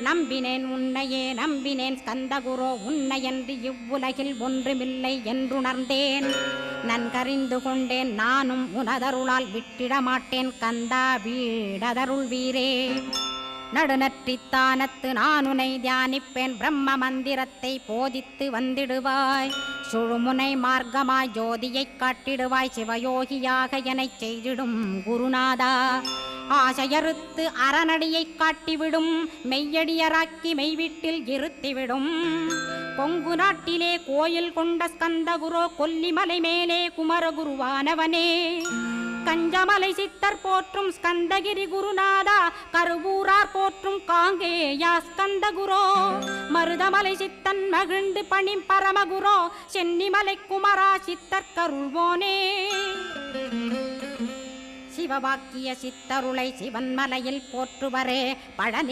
நம்பினேன் உன்னையே நம்பினேன் ஸ்கந்தகுரோ உன்னையன்றி இவ்வுலகில் ஒன்றுமில்லை என்றுணர்ந்தேன். நன்கறிந்து கொண்டேன் நானும் உனதருளால் விட்டிட மாட்டேன் கந்தா வீடதருள் வீரே. நடுநற்றித்தானத்து நானுனை தியானிப்பேன் பிரம்ம மந்திரத்தை போதித்து வந்திடுவாய். சுழுமுனை மார்க்கமாய் ஜோதியைக் காட்டிடுவாய் சிவயோகியாக எனச் செய்திடும் குருநாதா. ஆசையறுத்து அறநடியைக் காட்டிவிடும் மெய்யடியராக்கி மெய்வீட்டில் இருத்திவிடும். கொங்கு நாட்டிலே கோயில் கொண்ட ஸ்கந்தகுரோ கொல்லிமலை மேலே குமரகுருவானவனே. கஞ்சமலை சித்தர் போற்றும் ஸ்கந்தகிரி குருநாதா கருவூரார் போற்றும் காங்கேயா ஸ்கந்தகுரோ. மருதமலை சித்தன் மகிழ்ந்து பணிம் பரமகுரோ சென்னிமலை குமரா சித்தர் கருள்வோனே. சிவவாக்கிய சித்தருளை சிவன்மலையில் போற்றுவரே பழனி